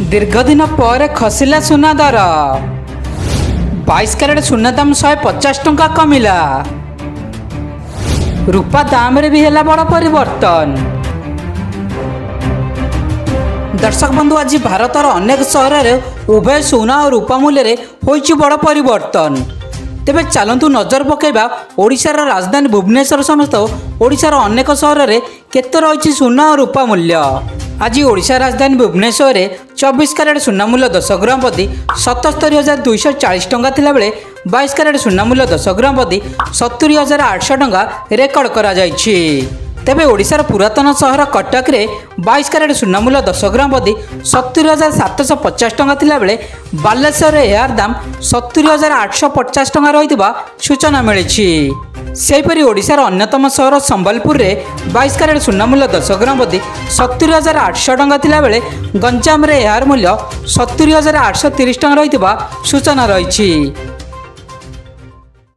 दीर्घदिन पर खसिला सुना दर 22 क्यारेट सुना दाम 150 टंका कमिला। रूपा दाम रे भी है बड़ परिवर्तन। दर्शक बंधु आज भारतर अनेक सहर में उभय सुना और रूपा मूल्य होइछि बड़ परिवर्तन। तेबे चलतु नजर पकेबा ओडिशार राजधानी भुवनेश्वर समेत ओडिशार अनेक सहर में केते रही सुना और रूपा मूल्य। आज ओडिशा राजधानी भुवनेश्वर में 24 क्यारेट सुना मूल्य 10 ग्राम प्रति 77,240 टंका थिला बेले 22 क्यारेट सुना मूल्य 10 ग्राम प्रति 70,800 टंका रेकर्ड करा जायछि। तेबे ओडिशार पुरातन सहर कटक रे 22 क्यारेट सुना मूल्य 10 ग्राम प्रति 70,750 टंका थिला बेले बालेश्वर रे यार दाम 70,850 टंका रहितबा सूचना मिलिछि। सेहीपरि ओडिशार अन्यतम सहर संबलपुर रे 22 क्यारेट सुना मूल्य 10 ग्राम प्रति 70,800 टंका थिला बेले गंजाम रे यार मूल्य 70,830 टंका रहितबा सूचना रहिछि।